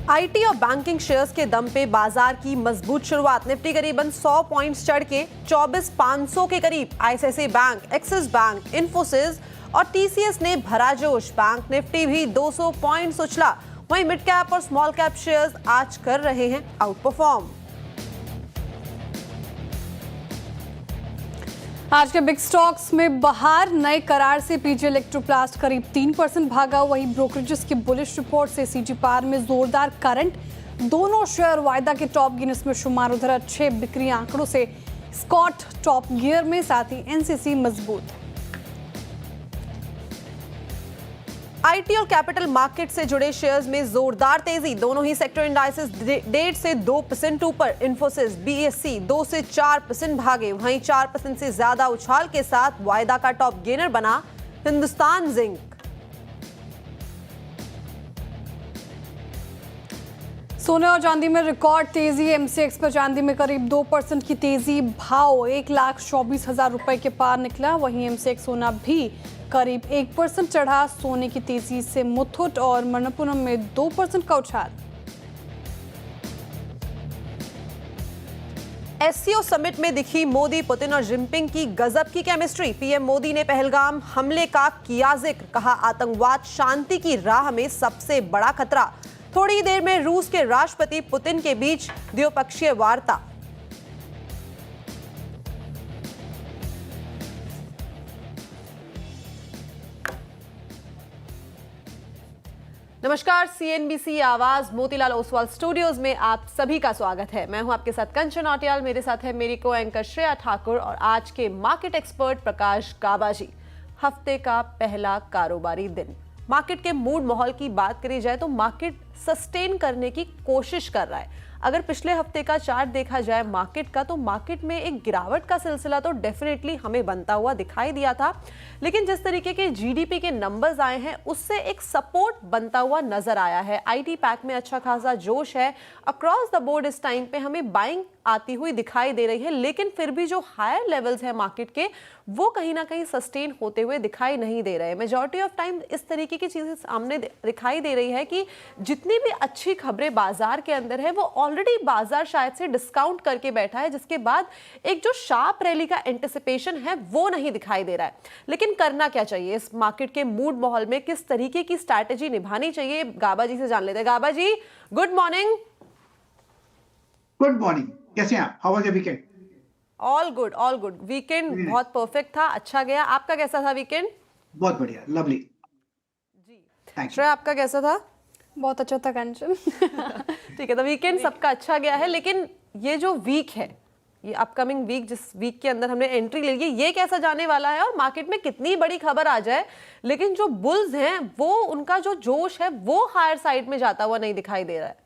IT और banking shares के दम पे बाजार की मजबूत शुरुआत। निफ्टी करीबन 100 पॉइंट्स चढ़ के 24,500 के करीब। ICICI bank, axis bank, Infosys और टीसीएस ने भरा जोश। बैंक निफ्टी भी 200 पॉइंट्स उछला। वहीं मिड कैप और स्मॉल कैप शेयर्स आज कर रहे हैं आउट परफॉर्म। आज के बिग स्टॉक्स में बाहर नए करार से पीजी इलेक्ट्रोप्लास्ट करीब 3% भागा। वहीं ब्रोकरेजेस की बुलिश रिपोर्ट से सीजी पार में जोरदार करंट। दोनों शेयर वायदा के टॉप गिनेस में शुमार। उधर अच्छे बिक्री आंकड़ों से स्कॉट टॉप गियर में, साथ ही एनसीसी मजबूत। आईटी और कैपिटल मार्केट से जुड़े शेयर्स में जोरदार तेजी। दोनों ही सेक्टर इंडाइसेस 1.5 से 2% ऊपर। इन्फोसिस, बीएससी 2 से 4% भागे। वहीं 4% से ज्यादा उछाल के साथ वायदा का टॉप गेनर बना हिंदुस्तान जिंक। सोने और चांदी में रिकॉर्ड तेजी। एमसीएक्स पर चांदी में करीब 2% की तेजी। भाव 1,24,000 रुपए के पार निकला। वहीं एमसीएक्स सोना भी करीब 1% चढ़ा। सोने की तेजी से मुथूट और मणिपुरम में 2% का उछाल। एससीओ समिट में दिखी मोदी, पुतिन और जिनपिंग की गजब की केमिस्ट्री। पीएम मोदी ने पहलगाम हमले का किया जिक्र। कहा, आतंकवाद शांति की राह में सबसे बड़ा खतरा। थोड़ी देर में रूस के राष्ट्रपति पुतिन के बीच द्विपक्षीय वार्ता। नमस्कार, सीएनबीसी आवाज मोतीलाल ओसवाल स्टूडियोज में आप सभी का स्वागत है। मैं हूं आपके साथ कंचन औटियाल। मेरे साथ है मेरी को एंकर श्रेया ठाकुर और आज के मार्केट एक्सपर्ट प्रकाश गाबाजी। हफ्ते का पहला कारोबारी दिन। मार्केट के मूड माहौल की बात करी जाए तो मार्केट सस्टेन करने की कोशिश कर रहा है। अगर पिछले हफ्ते का चार्ट देखा जाए मार्केट का, तो मार्केट में एक गिरावट का सिलसिला तो डेफिनेटली हमें बनता हुआ दिखाई दिया था। लेकिन जिस तरीके के जीडीपी के नंबर्स आए हैं उससे एक सपोर्ट बनता हुआ नजर आया है। आईटी पैक में अच्छा खासा जोश है। अक्रॉस द बोर्ड इस टाइम पे हमें बाइंग आती हुई दिखाई दे रही है। लेकिन फिर भी जो हायर लेवल्स है मार्केट के, वो कहीं ना कहीं सस्टेन होते हुए दिखाई नहीं दे रहे हैं। मेजॉरिटी ऑफ टाइम इस तरीके की चीजें सामने दिखाई दे रही है कि जितनी भी अच्छी खबरें बाजार के अंदर है वो ऑलरेडी बाजार शायद से डिस्काउंट करके बैठा है, जिसके बाद एक जो शार्प रैली का एंटिसिपेशन है वो नहीं दिखाई दे रहा है। लेकिन करना क्या चाहिए इस मार्केट के मूड माहौल में, किस तरीके की स्ट्रैटेजी निभानी चाहिए, गाबा जी से जान लेते हैं। गाबा जी, गुड मॉर्निंग। गुड मॉर्निंग, कैसे हैं आप? How was your weekend? All good, all good. Weekend बहुत परफेक्ट था, अच्छा गया। आपका कैसा था वीकेंड? बहुत बढ़िया, लवली जी। थैंक श्रेया, आपका कैसा था? बहुत अच्छा था कंचन। ठीक है, तो वीकेंड सबका अच्छा गया है। लेकिन ये जो वीक है, ये अपकमिंग वीक, जिस वीक के अंदर हमने एंट्री ले ली है, ये कैसा जाने वाला है और मार्केट में कितनी बड़ी खबर आ जाए लेकिन जो बुल्स हैं वो, उनका जो जोश है वो हायर साइड में जाता हुआ नहीं दिखाई दे रहा है।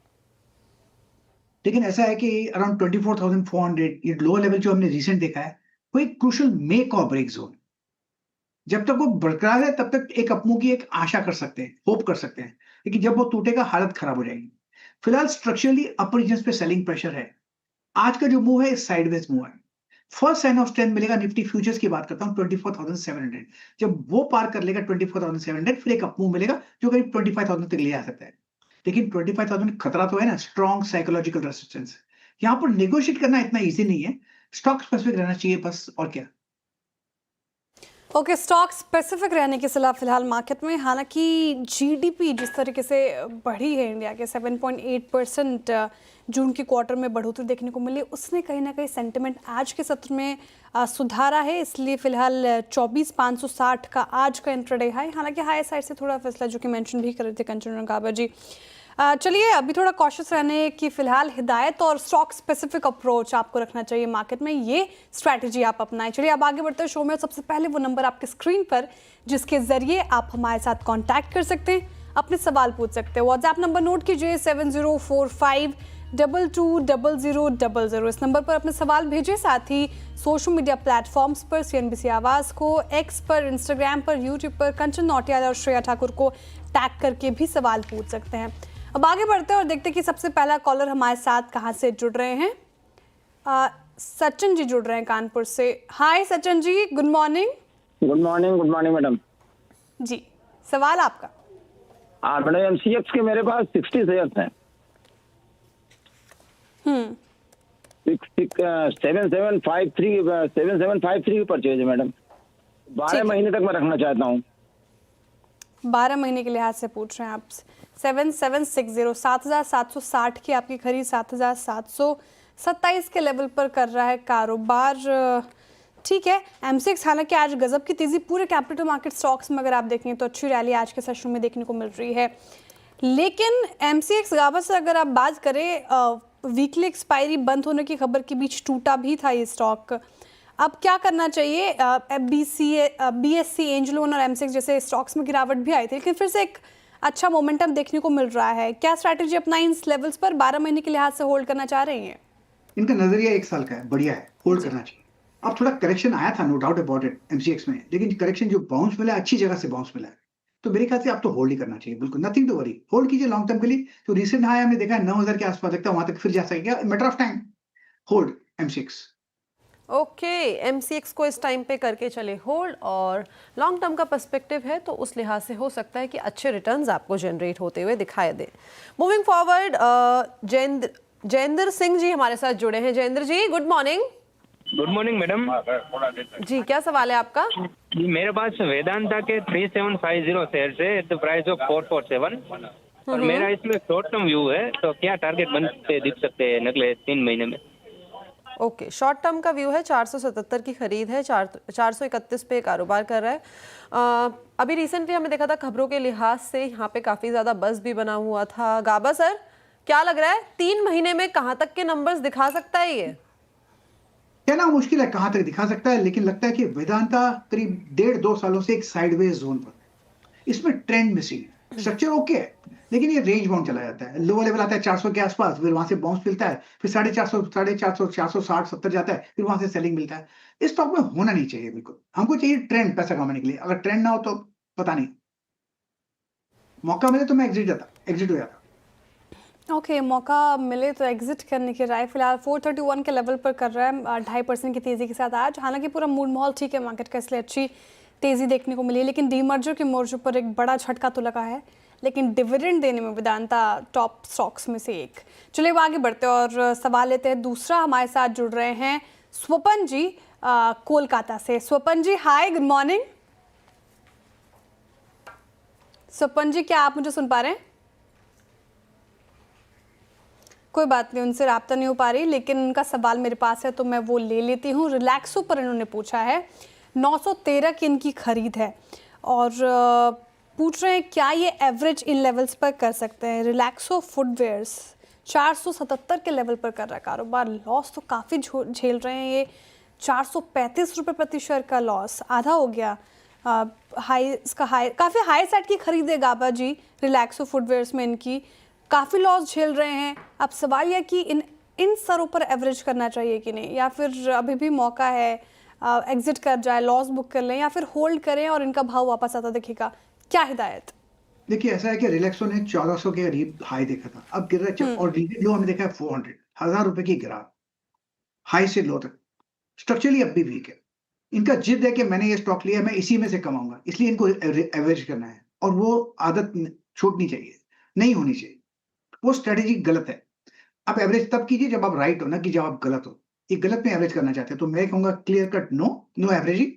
लेकिन ऐसा है कि अराउंड 24,400 ये लोअर लेवल जो हमने रिसेंट देखा है वो एक क्रूशियल मेक और ब्रेक जोन। जब तक वो बरकरार है तब तक एक अपमूव की एक आशा कर सकते हैं, होप कर सकते हैं, लेकिन जब वो टूटेगा हालत खराब हो जाएगी। फिलहाल स्ट्रक्चरली अपर रीजन पे सेलिंग प्रेशर है। आज का जो मूव है साइडवेज मूव है। फर्स्ट साइन ऑफ स्ट्रेंथ मिलेगा निफ्टी फ्यूचर्स की बात करता हूं 24,700। जब वो पार कर लेगा 24,700 फिर एक अपमूव मिलेगा जो करीब 25,000 तक ले आ सकता है। लेकिन 25,000 खतरा तो है ना, स्ट्रॉन्ग साइकोलॉजिकल रेसिस्टेंस। यहां पर नेगोशिएट करना इतना इजी नहीं है। स्टॉक स्पेसिफिक रहना चाहिए बस, और क्या। ओके, स्टॉक स्पेसिफिक रहने की सलाह फिलहाल मार्केट में। हालांकि जीडीपी जिस तरीके से बढ़ी है इंडिया के 7.8% जून के क्वार्टर में बढ़ोतरी देखने को मिली, उसने कहीं ना कहीं सेंटिमेंट आज के सत्र में सुधारा है। इसलिए फिलहाल 24,560 का आज का इंट्राडे हाई। हालांकि हाई साइड से थोड़ा फैसला जो कि मेंशन भी कर रहे थे कंचन गाबा जी। चलिए, अभी थोड़ा कॉशियस रहने की फिलहाल हिदायत और स्टॉक स्पेसिफिक अप्रोच आपको रखना चाहिए मार्केट में, ये स्ट्रैटेजी आप अपनाएं। चलिए अब आगे बढ़ते हैं शो में। सबसे पहले वो नंबर आपके स्क्रीन पर जिसके जरिए आप हमारे साथ कांटेक्ट कर सकते हैं, अपने सवाल पूछ सकते हैं। व्हाट्सएप नंबर नोट कीजिए 7045220000। इस नंबर पर अपने सवाल भेजें। साथ ही सोशल मीडिया प्लेटफॉर्म्स पर सीएनबीसी आवाज़ को, एक्स पर, इंस्टाग्राम पर, यूट्यूब पर कंचन औटियाल और श्रेया ठाकुर को टैग करके भी सवाल पूछ सकते हैं। अब आगे बढ़ते हैं और देखते हैं कि सबसे पहला कॉलर हमारे साथ कहाँ से जुड़ रहे हैं। सचिन जी जुड़ रहे हैं कानपुर से। Hi Sachin ji, good morning. Good morning madam ji, सवाल आपका। मैडम एमसीएक्स के मेरे पास 60 शेयर्स हैं। 7753 परचेज है मैडम। 12 महीने तक मैं रखना चाहता हूँ। 12 महीने के लिहाज से पूछ रहे हैं आप। 7760 7760 की आपकी खरीद 7727 के लेवल पर कर रहा है कारोबार। ठीक है। M6 हालांकि आज गजब की तेजी पूरे कैपिटल मार्केट स्टॉक्स में अगर आप देखें तो अच्छी रैली आज के सेशन में देखने को मिल रही है, लेकिन MCX गाबा से अगर आप बात करें, वीकली एक्सपायरी बंद होने की खबर के बीच टूटा भी था ये स्टॉक। अब क्या करना चाहिए? BSC, एंजल वन और M6 जैसे स्टॉक्स में गिरावट भी आई थी, लेकिन फिर से एक अच्छा मोमेंटम देखने को मिल रहा है। क्या स्ट्रैटेजी अपनाई इन लेवल्स पर? 12 महीने के लिहाज से होल्ड करना चाह रहे हैं? इनका नजरिया 1 साल का है, बढ़िया है, होल्ड करना चाहिए। अब थोड़ा करेक्शन आया था, no doubt about it, MCX में, लेकिन करेक्शन जो बाउंस मिला अच्छी जगह से बाउंस मिला है, तो मेरे ख्याल से आप तो होल्ड ही करना चाहिए, बिल्कुल नथिंग टू वरी, होल्ड कीजिए लॉन्ग टर्म के लिए। तो रिसेंट हाई हमने देखा है 9000 के आसपास, लगता है वहां तक फिर जा सकेगा, matter of time, hold MCX। Okay, MCX को इस टाइम पे करके चले होल्ड, और लॉन्ग टर्म का पर्सपेक्टिव है तो उस लिहाज से हो सकता है कि अच्छे रिटर्न्स आपको जनरेट होते हुए दिखाई दे। मूविंग फॉरवर्ड, जयेंद्र सिंह जी हमारे साथ जुड़े हैं। Jayendra ji, good morning. Good morning madam ji, क्या सवाल है आपका? जी, मेरे पास वेदांता के 3750 शेयर है एट द प्राइस ऑफ 447 और मेरा इसमें शॉर्ट टर्म व्यू है, तो क्या टारगेट बनते दिख सकते हैं अगले 3 महीने में? ओके, शॉर्ट टर्म का व्यू है, 477 की खरीद है, 431 पे कारोबार कर रहा है। अभी रिसेंटली हमने देखा था खबरों के लिहाज से यहाँ पे काफ़ी ज़्यादा बज़ भी बना हुआ था। गाबा सर, क्या लग रहा है 3 महीने में कहाँ तक के नंबर्स दिखा सकता है ये? कहना मुश्किल है कहां तक दिखा सकता है, लेकिन लगता है कि वेदांता करीब 1.5-2 सालों से एक साइडवेज जोन पर, इसमें ट्रेंड मिसिंग, स्ट्रक्चर ओके है, लेकिन ये रेंज बाउंड चला जाता है। लोअर लेवल आता है 400 के आसपास, फिर वहां से बाउंस मिलता है, फिर 450, 450, 460, 70 जाता है, फिर वहां से सेलिंग मिलता है। इस स्टॉक में होना नहीं चाहिए, बिल्कुल हमको चाहिए ट्रेंड पैसा कमाने के लिए। अगर ट्रेंड ना हो तो पता नहीं, मौका मिले तो मैं एग्जिट हो जाता। ओके, मौका मिले तो एग्जिट करने की राय फिलहाल 431 के लेवल पर कर रहा है 2.5% की तेज़ी के साथ आज। हालांकि पूरा मूड माहौल ठीक है मार्केट का, इसलिए अच्छी तेज़ी देखने को मिली है, लेकिन डीमर्जर के मोर्चे पर एक बड़ा झटका तो लगा है, लेकिन डिविडेंड देने में वेदांता टॉप स्टॉक्स में से एक। चलिए आगे बढ़ते हैं और सवाल लेते हैं दूसरा। हमारे साथ जुड़ रहे हैं स्वपन जी कोलकाता से। स्वपन जी हाय, गुड मॉर्निंग। स्वपन जी, क्या आप मुझे सुन पा रहे हैं? कोई बात नहीं, उनसे रब्ता नहीं हो पा रही, लेकिन उनका सवाल मेरे पास है तो मैं वो ले लेती हूँ। रिलैक्सो पर इन्होंने पूछा है, 913 की इनकी खरीद है और पूछ रहे हैं क्या ये एवरेज इन लेवल्स पर कर सकते हैं। रिलैक्सो फुटवेयर्स 477 के लेवल पर कर रहा है कारोबार। लॉस तो काफ़ी झेल रहे हैं ये, 435 रुपये प्रति शेयर का लॉस, आधा हो गया। काफ़ी हाई साइड की खरीद है गाबा जी रिलैक्सो फुटवेयर्स में, इनकी काफ़ी लॉस झेल रहे हैं। अब सवाल यह कि इन स्तरों पर एवरेज करना चाहिए कि नहीं, या फिर अभी भी मौका है एग्जिट कर जाए, लॉस बुक कर लें, या फिर होल्ड करें और इनका भाव वापस आता दिखेगा? क्या हिदायत? देखिए ऐसा है कि रिलैक्सो ने 1400 के करीब हाई देखा था, अब गिर रहा है, और लो हमने देखा है 400, 1000 रुपए की गिराव हाई से लो तक। स्ट्रक्चरली अब भी वीक है। इनका जिद है कि मैंने ये स्टॉक लिया, मैं इसी में से कमाऊंगा, इसलिए इनको एवरेज करना है, और वो आदत छूटनी चाहिए, नहीं होनी चाहिए। वो स्ट्रेटेजी गलत है। आप एवरेज तब कीजिए जब आप राइट हो, ना कि जब आप गलत हो। ये गलत में एवरेज करना चाहते हैं तो मैं कहूंगा क्लियर कट नो एवरेजिंग।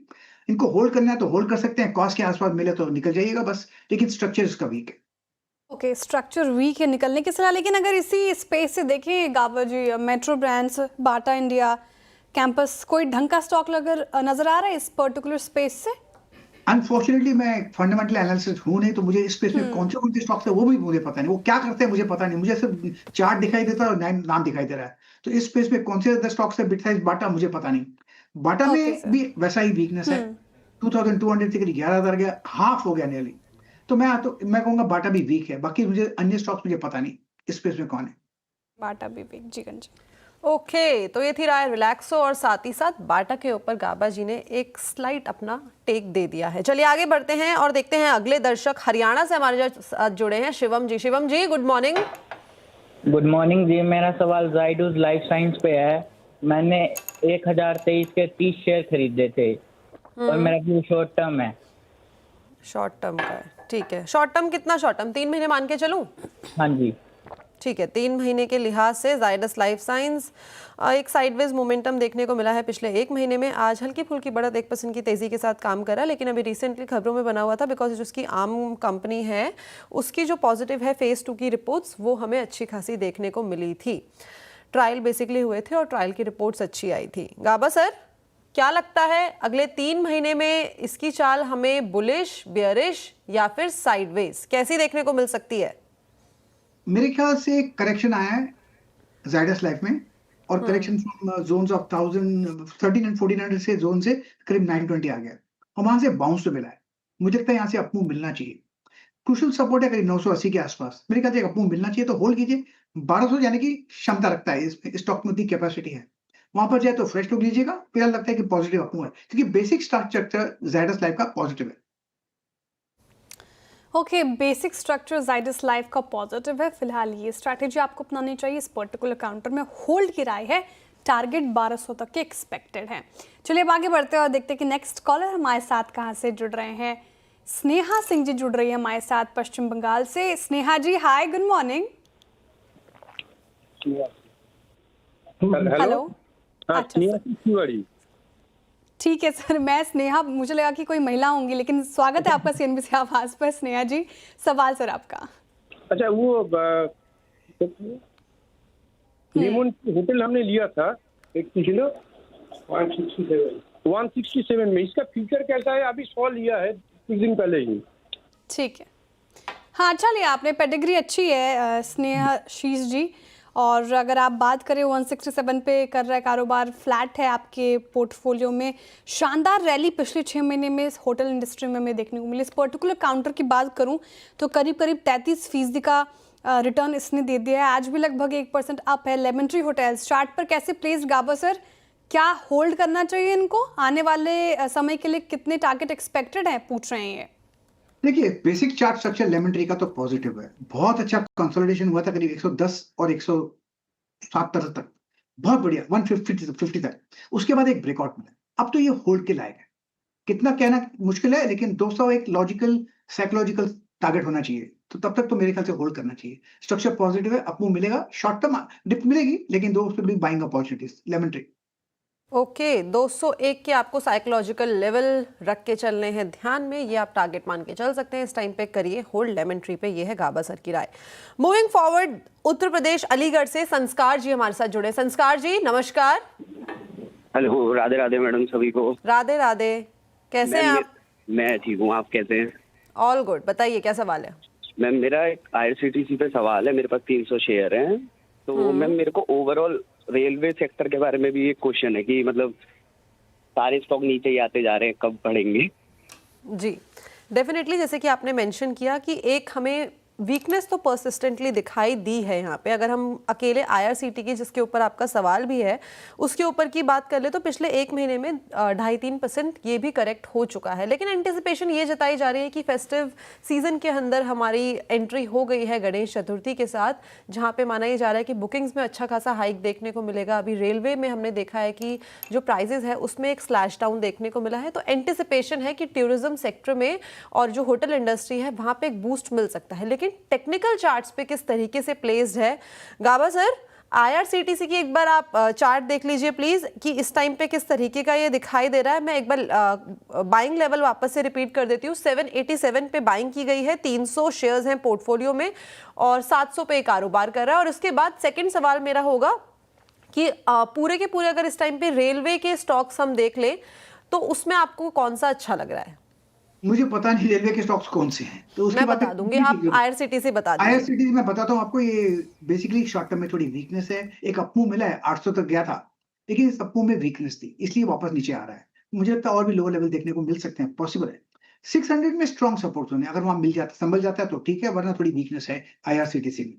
इनको होल्ड करना है तो होल्ड कर सकते हैं, कॉस्ट के आसपास मिले तो निकल जाइएगा बस, लेकिन स्ट्रक्चर इसका वीक है। ओके, स्ट्रक्चर वीक है, निकलने की सलाह। लेकिन अगर इसी स्पेस से देखें Gaba ji, Metro Brands, Bata India, Campus, कोई ढंग का स्टॉक नजर आ रहा है इस पर्टिकुलर स्पेस से? अनफॉर्चुनेटली मैं फंडामेंटल एनालिसिस हूं नहीं, तो मुझे इस स्पेस में कौन से स्टॉक्स है वो भी मुझे पता नहीं, वो क्या करते हैं मुझे पता नहीं। मुझे सिर्फ चार्ट दिखाई देता है और नाम दिखाई दे रहा है, तो इस स्पेस में कौन से स्टॉक्स है, बिग साइज बाटा, मुझे पता नहीं। बाटा में भी वैसा ही वीकनेस है, 2200 से करीब 11000 गया, हाफ हो गया नियरली। तो मैं कहूंगा बाटा भी वीक है, बाकी मुझे अन्य स्टॉक्स मुझे पता नहीं इस स्पेस में कौन है। बाटा भी वीक, जी गंज। ओके, तो ये थी राय रिलैक्सो और साथ ही साथ बाटा के ऊपर गाबा जी ने एक स्लाइड अपना टेक दे दिया है। चलिए आगे बढ़ते हैं और देखते हैं अगले दर्शक हरियाणा से हमारे साथ जुड़े हैं, शिवम जी। शिवम जी, गुड मॉर्निंग। गुड मॉर्निंग जी, मेरा सवाल जाइडस लाइफ साइंस पे है। मैंने 1023 के 30 शेयर खरीदे थे और मेरा व्यू शॉर्ट टर्म है। शॉर्ट टर्म का है, ठीक है। शॉर्ट टर्म कितना? शॉर्ट टर्म 3 महीने मान के चलूं? हाँ जी। ठीक है, 3 महीने के लिहाज से जायडस लाइफ साइंस एक साइडवेज मोमेंटम देखने को मिला है पिछले 1 महीने में। आज हल्की फुल्की बढ़त 1% की तेजी के साथ काम करा, लेकिन अभी रिसेंटली खबरों में बना हुआ था बिकॉज जिसकी आम कंपनी है उसकी जो पॉजिटिव है फेज 2 की रिपोर्ट्स वो हमें अच्छी खासी देखने को मिली थी। ट्रायल बेसिकली हुए थे और ट्रायल की रिपोर्ट्स अच्छी आई थी। गाबा सर, क्या लगता है अगले 3 महीने में इसकी चाल हमें बुलिश, बियरिश या फिर साइडवेज कैसी देखने को मिल सकती है? मेरे ख्याल से करेक्शन आया है जायडस लाइफ में, और correction from zones of 13 and 1400 से जोन से करीब 920 आ गया और वहां से बाउंस तो मिला है। मुझे लगता है यहाँ से अपमूव मिलना चाहिए। क्रूशियल सपोर्ट है करीब 980 के आसपास। मेरे ख्याल से एक अपमूव मिलना चाहिए, तो होल्ड कीजिए। 1200 जाने की क्षमता रखता है, इस स्टॉक में उतनी कैपेसिटी है। वहां पर जाए तो फ्रेश लुक लीजिएगा, फिर लगता है कि पॉजिटिव अपमूव है, क्योंकि बेसिक स्ट्रक्चर जायडस लाइफ का पॉजिटिव है। Okay, basic structure Zydus life का पॉजिटिव है। फिलहाल ये स्ट्रैटेजी आपको अपनानी चाहिए। इस पर्टिकुलर काउंटर में होल्ड की राय है, टारगेट 1200 तक के एक्सपेक्टेड है। चलिए अब आगे बढ़ते हैं और देखते हैं कि नेक्स्ट कॉलर हमारे साथ कहाँ से जुड़ रहे हैं। स्नेहा सिंह जी जुड़ रही है हमारे साथ पश्चिम बंगाल से। स्नेहा जी, हाय, गुड मॉर्निंग। हेलो। अच्छा सर, ठीक है सर, मैं स्नेहा, मुझे लगा कि कोई महिला होंगी, लेकिन स्वागत है आपका सीएनबीसी आवाज पर। स्नेहा जी, सवाल सर आपका। अच्छा, वो लेमन होटल हमने लिया था एक पिछले 167 में, इसका फ्यूचर कैसा है? अभी 100 लिया है कुछ दिन पहले ही। ठीक है, हाँ, अच्छा लिया आपने, पेडिग्री अच्छी है स्नेहा शीश जी। और अगर आप बात करें 167 पे कर रहा है कारोबार, फ्लैट है आपके पोर्टफोलियो में। शानदार रैली पिछले 6 महीने में इस होटल इंडस्ट्री में हमें देखने को मिली। इस पर्टिकुलर काउंटर की बात करूं तो करीब 33% का रिटर्न इसने दे दिया है। आज भी लगभग 1% अप है। लेमन ट्री होटल्स चार्ट पर कैसे प्लेस्ड गाबा सर? क्या होल्ड करना चाहिए इनको? आने वाले समय के लिए कितने टारगेट एक्सपेक्टेड हैं, पूछ रहे हैं ये। देखिए, basic chart structure lemon tree का तो पॉजिटिव है। बहुत अच्छा कंसोलिडेशन हुआ था करीब 110 और 170 तक, बहुत बढ़िया 150 तक। उसके बाद एक ब्रेकआउट मिला। अब तो ये होल्ड के लायक है। कितना कहना मुश्किल है, लेकिन 200 एक लॉजिकल साइकोलॉजिकल टारगेट होना चाहिए। तो तब तक तो मेरे ख्याल से होल्ड करना चाहिए। स्ट्रक्चर पॉजिटिव है, अपमूव मिलेगा, शॉर्ट टर्म डिप मिलेगी, लेकिन दो उसमें भी buying opportunities lemon tree. Okay, 201 के आपको साइकोलॉजिकल लेवल रख के चलने हैं ध्यान में, ये आप टारगेट मान के चल सकते हैं। इस टाइम पे करिए होल्ड लेमन ट्री पे, ये है गाबा सर की राय। मूविंग फॉरवर्ड, उत्तर प्रदेश अलीगढ़ से संस्कार जी हमारे साथ जुड़े। संस्कार जी, नमस्कार। हेलो, राधे राधे मैडम सभी को। राधे राधे, कैसे हैं आप? मैं ठीक हूँ, आप कैसे हैं? ऑल गुड, बताइए क्या सवाल है? मैम, मेरा एक IRCTC पे सवाल है। मेरे पास 300 शेयर हैं, तो मैम मेरे को ओवरऑल रेलवे सेक्टर के बारे में भी एक क्वेश्चन है कि मतलब सारे स्टॉक नीचे ही आते जा रहे हैं, कब बढ़ेंगे? जी, डेफिनेटली, जैसे कि आपने मेंशन किया कि एक हमें वीकनेस तो परसिस्टेंटली दिखाई दी है यहाँ पे। अगर हम अकेले IRCT की, जिसके ऊपर आपका सवाल भी है, उसके ऊपर की बात कर ले तो पिछले 1 महीने में 2.5-3% ये भी करेक्ट हो चुका है। लेकिन एंटिसिपेशन ये जताई जा रही है कि फेस्टिव सीजन के अंदर हमारी एंट्री हो गई है गणेश चतुर्थी के साथ, जहाँ पे माना ये जा रहा है कि बुकिंग्स में अच्छा खासा हाइक देखने को मिलेगा। अभी रेलवे में हमने देखा है कि जो प्राइजेज है उसमें एक स्लैश डाउन देखने को मिला है। तो एंटिसिपेशन है कि टूरिज्म सेक्टर में और जो होटल इंडस्ट्री है वहाँ पे एक बूस्ट मिल सकता है। लेकिन टेक्निकल चार्ट्स पे किस तरीके से प्लेस्ड है गाबा सर? IRCTC की एक बार आप चार्ट देख लीजिए प्लीज, कि इस टाइम पे किस तरीके का ये दिखाई दे रहा है। मैं एक बार बाइंग लेवल वापस से रिपीट कर देती हूँ। 787 पे बाइंग की गई है, 300 शेयर्स हैं पोर्टफोलियो में और 700 पे कारोबार कर रहा है। और उसके बाद सेकंड सवाल मेरा होगा कि पूरे के पूरे अगर इस टाइम पे रेलवे के स्टॉक्स हम देख लें तो उसमें आपको कौन सा अच्छा लग रहा है? मुझे पता नहीं रेलवे के स्टॉक्स कौन से हैं, तो उसके मैं बाद बता दूंगी, आप IRCTC बता दीजिए। IRCTC मैं बताता हूँ आपको। ये बेसिकली शॉर्ट टर्म में थोड़ी वीकनेस है। एक अपमूव मिला है, 800 तक गया था, लेकिन इस अपमूव में वीकनेस थी, इसलिए वापस नीचे आ रहा है। मुझे लगता है और भी लोअर लेवल देखने को मिल सकते हैं, पॉसिबल है। 600 में स्ट्रॉन्ग सपोर्ट होने, अगर वहां मिल जाता, संभल जाता है तो ठीक है, वरना थोड़ी वीकनेस है IRCTC में।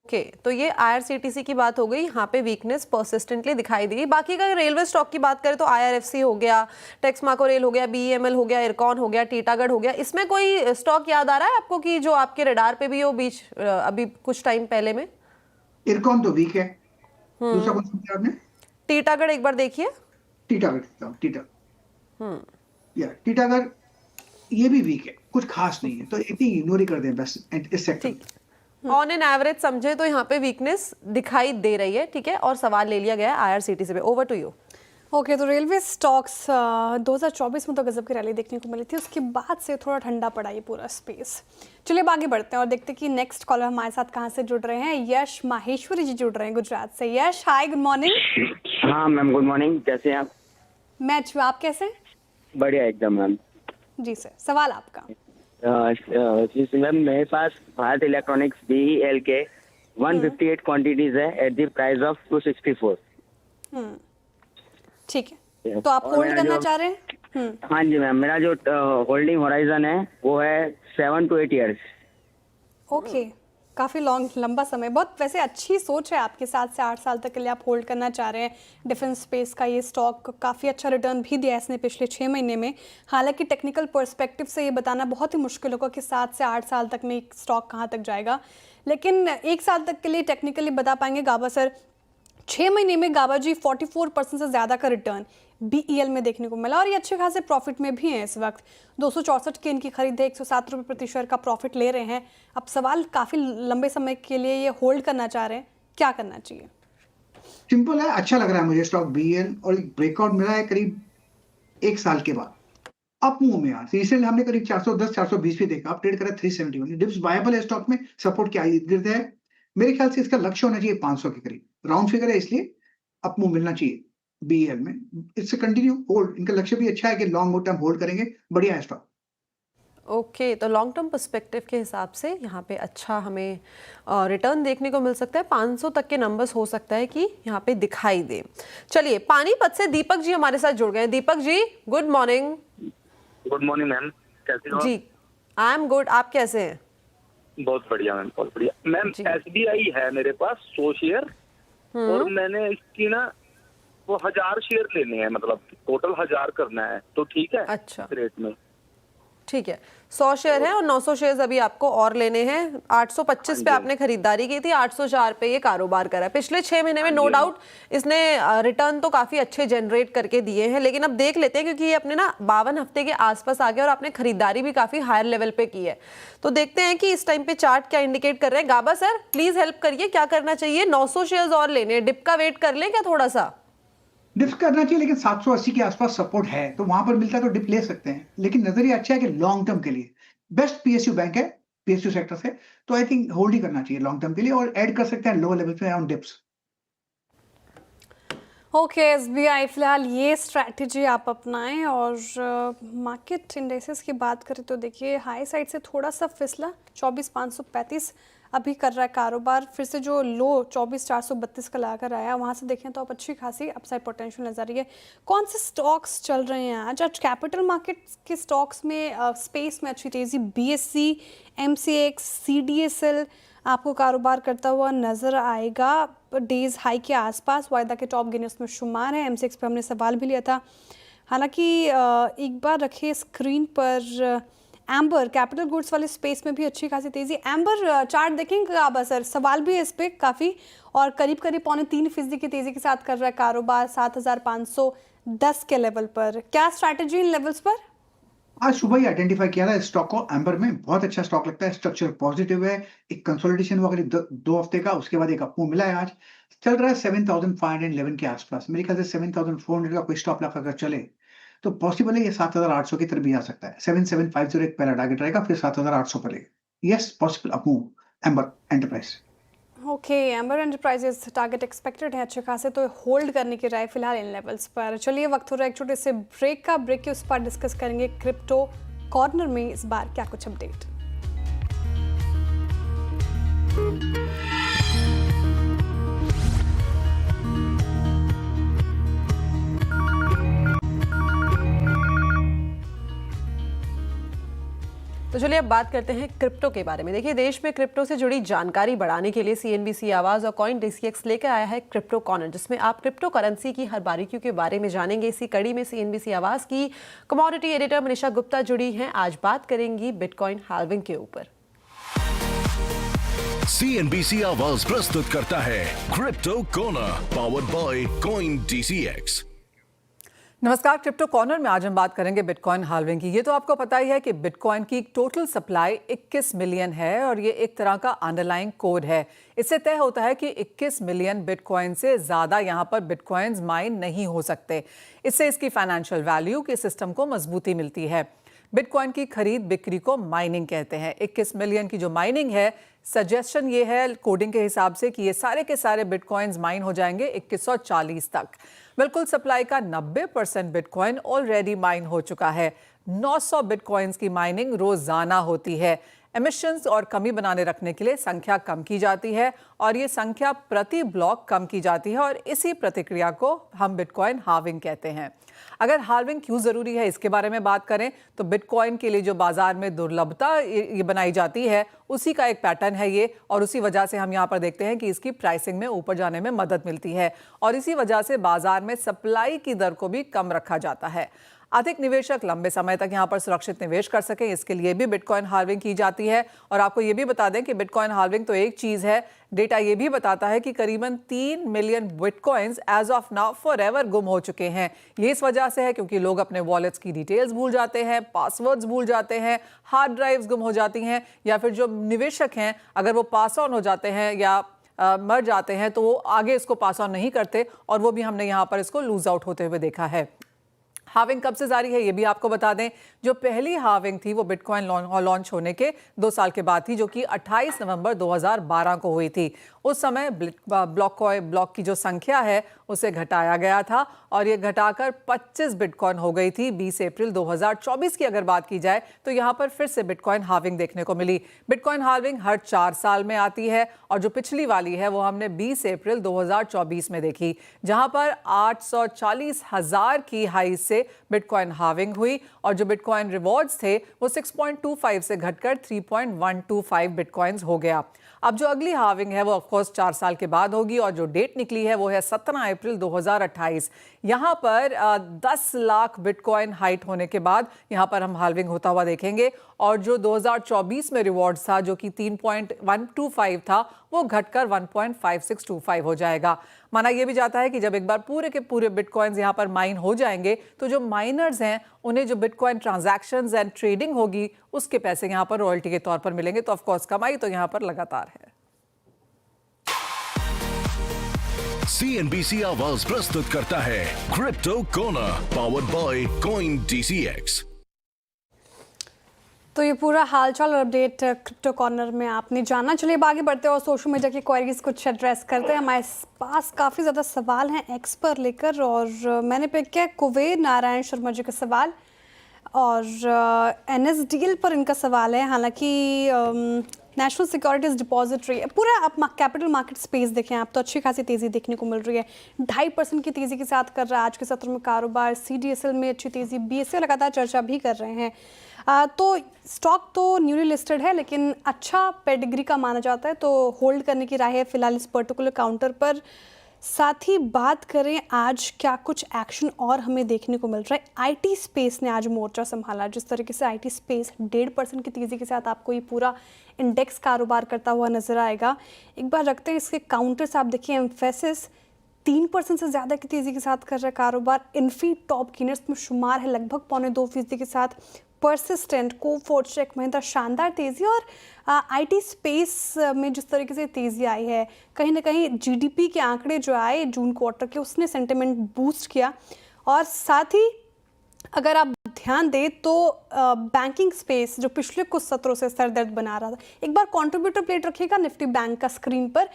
ओके, तो ये IRCTC की बात हो गई, यहाँ पे वीकनेस परसिस्टेंटली दिखाई दी। बाकी अगर रेलवे स्टॉक की बात करें तो IRFC हो गया, टेक्समाको रेल हो गया, BEML हो गया, इरकॉन हो गया, टीटागढ़ हो गया। इसमें कोई स्टॉक याद आ रहा है आपको कि जो आपके रडार पे भी हो बीच अभी कुछ टाइम पहले में? इरकॉन तो वीक है। दूसरा कौन सा आपने? टीटागढ़ एक बार देखिए। टीटागढ़ ये भी वीक है, कुछ खास नहीं है, तो इतनी इग्नोर ही कर दें बस इस सेक्टर। ऑन एन एवरेज समझे तो यहाँ पे वीकनेस दिखाई दे रही है, ठीक है। और सवाल ले लिया गया है आईआरसीटीसी पे। Over to you. ओके, तो रेलवे स्टॉक्स 2024 में तो गजब की रैली देखने को मिली थी, उसके बाद से थोड़ा ठंडा पड़ा ये पूरा स्पेस। चलिए अब आगे बढ़ते हैं और देखते हैं कि नेक्स्ट कॉलर हमारे साथ कहाँ से जुड़ रहे हैं। यश माहेश्वरी जी जुड़ रहे हैं गुजरात से। यश, हाय, गुड मॉर्निंग। हाँ मैम, गुड मॉर्निंग। कैसे हैं आप? मैं अच्छी हूँ, आप कैसे हैं? बढ़िया एकदम मैम। जी सर, सवाल आपका। मैम मेरे पास भारत इलेक्ट्रॉनिक्स BEL के 158 क्वांटिटीज है एट द प्राइस ऑफ 264। ठीक है, तो आप होल्ड करना चाह रहे हैं? हाँ जी मैम, मेरा जो होल्डिंग होराइजन है वो है 7 to 8 ईयर्स। ओके, काफ़ी लंबा समय। बहुत वैसे अच्छी सोच है आपके, 7 से 8 साल तक के लिए आप होल्ड करना चाह रहे हैं। डिफेंस स्पेस का ये स्टॉक काफ़ी अच्छा रिटर्न भी दिया है इसने पिछले 6 महीने में। हालांकि टेक्निकल पर्सपेक्टिव से ये बताना बहुत ही मुश्किल होगा कि 7 से 8 साल तक में एक स्टॉक कहाँ तक जाएगा, लेकिन 1 साल तक के लिए टेक्निकली बता पाएंगे गाबा सर। 6 महीने में गाबा जी 44% से ज़्यादा का रिटर्न BEL में देखने को मिला और ये अच्छे खासे प्रॉफिट में भी हैं इस वक्त। 264 की इनकी खरीद है, 107 रुपये प्रति शेयर का प्रॉफिट ले रहे हैं। अब सवाल, काफ़ी लंबे समय के लिए ये होल्ड करना चाह रहे हैं, क्या करना चाहिए? सिंपल है, अच्छा लग रहा है मुझे स्टॉक BEL, और एक ब्रेकआउट मिला है करीब 1 साल के बाद। अप मूव में यार रिसेंट हमने करीब 410 420 भी देखा, अब ट्रेड करा 371। डिप्स वायबल है स्टॉक में, सपोर्ट क्या गिरते हैं। मेरे ख्याल से इसका लक्ष्य होना चाहिए 500 के करीब, राउंड फिगर है, इसलिए अप मूव मिलना चाहिए BEL में। इट्स कंटिन्यू होल्ड, इनका लक्ष्य भी अच्छा है कि लॉन्ग टर्म होल्ड करेंगे, बढ़िया है स्टॉक। ओके, तो लॉन्ग टर्म पर्सपेक्टिव के हिसाब से यहाँ पे अच्छा हमें रिटर्न देखने को मिल सकता है। 500 तक के नंबर्स हो सकता है कि यहाँ पे दिखाई दे। चलिए, पानीपत से दीपक जी हमारे साथ जुड़ गए हैं। Deepak ji, good morning. Good morning ma'am, कैसे हो? जी, आई एम गुड, आप कैसे हैं? बहुत बढ़िया मैम, बहुत बढ़िया मैम। SBI है मेरे पास 100 शेयर, और मैंने इसकी ना वो 1000 शेयर लेने हैं, मतलब टोटल 1000 करना है, तो ठीक है? अच्छा, रेट में ठीक है। 100 शेयर है और 900 शेयर अभी आपको और लेने हैं। 825 पे आपने खरीदारी की थी, 804 पे ये कारोबार करा है। पिछले 6 महीने में नो डाउट इसने रिटर्न तो काफी अच्छे जनरेट करके दिए हैं, लेकिन अब देख लेते हैं क्योंकि ये अपने ना 52 हफ्ते के आसपास आ गया और आपने खरीदारी भी काफी हायर लेवल पे की है। तो देखते हैं कि इस टाइम पे चार्ट क्या इंडिकेट कर रहे हैं। गाबा सर प्लीज हेल्प करिए, क्या करना चाहिए? 900 शेयर और लेने हैं, डिप का वेट कर लें क्या थोड़ा सा? डिप्स करना चाहिए, लेकिन 780 के आसपास सपोर्ट है, तो वहां पर मिलता है तो डिप ले सकते हैं। लेकिन नजरिया अच्छा है कि लॉन्ग टर्म के लिए बेस्ट PSU बैंक है, PSU सेक्टर से, तो आई थिंक होल्ड ही करना चाहिए लॉन्ग टर्म के लिए, और ऐड कर सकते हैं लोअर लेवल पे ऑन डिप्स। ओके, SBI फिलहाल ये स्ट्रैटेजी आप अपनाएं। और मार्केट इंडेक्सेस की बात करें तो देखिए हाई साइड से थोड़ा सा फिसला, 24,535 अभी कर रहा है कारोबार। फिर से जो लो 24,432 का लाकर आया, वहाँ से देखें तो अब अच्छी खासी अपसाइड पोटेंशियल नजर आ रही है। कौन से स्टॉक्स चल रहे हैं आज? कैपिटल मार्केट्स के स्टॉक्स में स्पेस में अच्छी तेज़ी, BSE, MCX, CDSL आपको कारोबार करता हुआ नज़र आएगा। डेज हाई के आसपास वायदा के टॉप गेनर्स में शुमार है। MCX पे हमने सवाल भी लिया था। हालांकि एक बार रखिए स्क्रीन पर एम्बर, कैपिटल गुड्स वाले स्पेस में भी अच्छी खासी तेज़ी। एम्बर चार्ट देखेंगे आप सर, सवाल भी है इस पर काफ़ी, और करीब करीब 3.25% की तेज़ी के साथ कर रहा है कारोबार 7,510 के लेवल पर। क्या स्ट्रैटेजी इन लेवल्स पर? आज सुबह ही आइडेंटिफाई किया था इस स्टॉक को, एम्बर में बहुत अच्छा स्टॉक लगता है, स्ट्रक्चर पॉजिटिव है, एक कंसोलिडेशन हुआ करीब 2 हफ्ते का, उसके बाद एक अपमूव मिला है। आज चल रहा है 7,511 के आसपास। मेरे ख्याल से 7,400 का कोई स्टॉप लगा कर चले तो पॉसिबल है ये 7,800 की तरफ भी आ सकता है। 7,750 एक पहला टारगेट रहेगा, फिर 7,800 पर लेगा। Yes, possible up move amber enterprise. Okay, amber enterprises target expected है अच्छे खासे, तो होल्ड करने की राय फिलहाल इन लेवल्स पर। चलिए वक्त हो रहा है एक छोटे से ब्रेक का। ब्रेक के उस पर डिस्कस करेंगे क्रिप्टो कॉर्नर में इस बार क्या कुछ अपडेट। तो चलिए अब बात करते हैं क्रिप्टो के बारे में। देखिए, देश में क्रिप्टो से जुड़ी जानकारी बढ़ाने के लिए CNBC आवाज़ और CoinDCX लेकर आया है क्रिप्टो कॉर्नर, जिसमें आप क्रिप्टो करेंसी की हर बारीकियों के बारे में जानेंगे। इसी कड़ी में CNBC आवाज़ की कमोडिटी एडिटर मनीषा गुप्ता जुड़ी हैं। आज बात करेंगी बिटकॉइन हाल्विंग के ऊपर। CNBC आवाज़ प्रस्तुत करता है crypto corner, powered by CoinDCX। नमस्कार, क्रिप्टो कॉर्नर में आज हम बात करेंगे बिटकॉइन हाल्विंग की। ये तो आपको पता ही है कि बिटकॉइन की टोटल सप्लाई 21 मिलियन है और ये एक तरह का अंडरलाइंग कोड है। इससे तय होता है कि 21 मिलियन बिटकॉइन से ज़्यादा यहाँ पर बिटकॉइंस माइन नहीं हो सकते। इससे इसकी फाइनेंशियल वैल्यू के सिस्टम को मजबूती मिलती है। बिटकॉइन की खरीद बिक्री को माइनिंग कहते हैं। 21 मिलियन की जो माइनिंग है, सजेशन ये है कोडिंग के हिसाब से कि ये सारे के सारे बिटकॉइंस माइन हो जाएंगे 2140 तक। बिल्कुल सप्लाई का 90% बिटकॉइन ऑलरेडी माइन हो चुका है। 900 बिटकॉइंस की माइनिंग रोजाना होती है। एमिशंस और कमी बनाने रखने के लिए संख्या कम की जाती है और ये संख्या प्रति ब्लॉक कम की जाती है और इसी प्रतिक्रिया को हम बिटकॉइन हाल्विंग कहते हैं। अगर हाल्विंग क्यों ज़रूरी है इसके बारे में बात करें तो बिटकॉइन के लिए जो बाजार में दुर्लभता ये बनाई जाती है उसी का एक पैटर्न है ये, और उसी वजह से हम यहाँ पर देखते हैं कि इसकी प्राइसिंग में ऊपर जाने में मदद मिलती है और इसी वजह से बाजार में सप्लाई की दर को भी कम रखा जाता है। अधिक निवेशक लंबे समय तक यहाँ पर सुरक्षित निवेश कर सकें, इसके लिए भी बिटकॉइन हाल्विंग की जाती है। और आपको ये भी बता दें कि बिटकॉइन हाल्विंग तो एक चीज़ है, डेटा ये भी बताता है कि करीबन 3 million bitcoins as of now forever गुम हो चुके हैं। ये इस वजह से है क्योंकि लोग अपने वॉलेट्स की डिटेल्स भूल जाते हैं, पासवर्ड्स भूल जाते हैं, हार्ड ड्राइव्स गुम हो जाती हैं, या फिर जो निवेशक हैं अगर वो पास ऑन हो जाते हैं या मर जाते हैं तो वो आगे इसको पास ऑन नहीं करते, और वो भी हमने यहाँ पर इसको लूज आउट होते हुए देखा है। हाल्विंग कब से जारी है ये भी आपको बता दें। जो पहली हाल्विंग थी वो बिटकॉइन लॉन्च होने के 2 साल के बाद थी, जो कि 28 नवंबर 2012 को हुई थी। उस समय ब्लॉक की जो संख्या है उसे घटाया गया था और ये घटाकर 25 बिटकॉइन हो गई थी। 20 अप्रैल 2024 की अगर बात की जाए तो यहाँ पर फिर से बिटकॉइन हाल्विंग देखने को मिली। बिटकॉइन हाल्विंग हर 4 साल में आती है और जो पिछली वाली है वो हमने 20 अप्रैल 2024 में देखी, जहाँ पर 840,000 की हाई से बिटकॉइन हाल्विंग हुई और जो बिटकॉइन रिवॉर्ड्स थे वो 6.25 से घटकर 3.125 बिटकॉइंस हो गया। अब जो अगली हाल्विंग है वो ऑफकोर्स 4 साल के बाद होगी और जो डेट निकली है वो है 17 अप्रैल 2028। यहाँ पर 10 लाख बिटकॉइन हाइट होने के बाद यहाँ पर हम हाल्विंग होता हुआ देखेंगे और जो 2024 में रिवॉर्ड था जो कि 3.125 था वो घटकर 1.5625 हो जाएगा। माना यह भी जाता है कि जब एक बार पूरे के पूरे बिटकॉइंस यहाँ पर माइन हो जाएंगे तो जो माइनर्स हैं उन्हें जो बिटकॉइन ट्रांजैक्शंस एंड ट्रेडिंग होगी उसके पैसे यहाँ पर रॉयल्टी के तौर पर मिलेंगे। तो ऑफकोर्स कमाई तो यहाँ पर लगातार है। CNBC आवाज प्रस्तुत करता है crypto corner, powered by coin DCX। तो ये पूरा हालचाल और अपडेट क्रिप्टो कॉर्नर में आपने जाना। चलिए आगे बढ़ते हैं और सोशल मीडिया की क्वेरीज कुछ एड्रेस करते हैं। हमारे पास काफ़ी ज़्यादा सवाल हैं एक्स पर लेकर और मैंने पिक किया कुबेर नारायण शर्मा जी का सवाल और NSDL पर इनका सवाल है। हालांकि नेशनल सिक्योरिटीज़ डिपॉजिटरी पूरा आप कैपिटल मार्केट स्पेस देखें आप तो अच्छी खासी तेज़ी देखने को मिल रही है। 2.5% की तेज़ी के साथ कर रहा है आज के सत्र में कारोबार। CDSL में अच्छी तेज़ी, BSE लगातार चर्चा भी कर रहे हैं। तो स्टॉक तो न्यूली लिस्टेड है लेकिन अच्छा पेडिग्री का माना जाता है तो होल्ड करने की राय है फिलहाल इस पर्टिकुलर काउंटर पर। साथ ही बात करें आज क्या कुछ एक्शन और हमें देखने को मिल रहा है। IT स्पेस ने आज मोर्चा संभाला। जिस तरीके से IT स्पेस 1.5% की तेज़ी के साथ आपको ये पूरा इंडेक्स कारोबार करता हुआ नजर आएगा। एक बार रखते हैं इसके काउंटर्स, आप देखिए एम्फेसिस 3% से ज़्यादा की तेज़ी के साथ कर रहा है कारोबार। इन्फी टॉप गेनर्स में शुमार है लगभग 2.25% के साथ। परसिस्टेंट, कोफोर्ट, महिंद्रा शानदार तेज़ी और IT स्पेस में जिस तरीके से तेज़ी आई है कहीं ना कहीं GDP के आंकड़े जो आए जून क्वार्टर के उसने सेंटिमेंट बूस्ट किया। और साथ ही अगर आप ध्यान दें तो बैंकिंग स्पेस जो पिछले कुछ सत्रों से सरदर्द बना रहा था, एक बार कंट्रीब्यूटर प्लेट रखिएगा निफ्टी बैंक का स्क्रीन पर।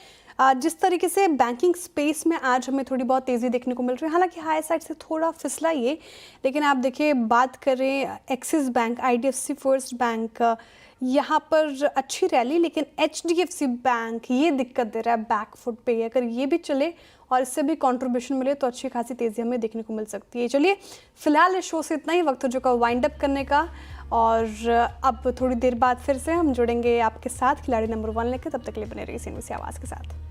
जिस तरीके से बैंकिंग स्पेस में आज हमें थोड़ी बहुत तेज़ी देखने को मिल रही है, हालांकि हाई साइड से थोड़ा फिसला ये, लेकिन आप देखिए बात करें axis bank, IDFC first bank, यहाँ पर अच्छी रैली, लेकिन HDFC बैंक ये दिक्कत दे रहा है बैक फुट पे। अगर ये भी चले और इससे भी कंट्रीब्यूशन मिले तो अच्छी खासी तेज़ी हमें देखने को मिल सकती है। चलिए फिलहाल इस शो से इतना ही, वक्त हो चुका वाइंड अप करने का और अब थोड़ी देर बाद फिर से हम जुड़ेंगे आपके साथ खिलाड़ी नंबर 1 लेकर। तब तक के लिए बने रहिए CNBC आवाज़ के साथ।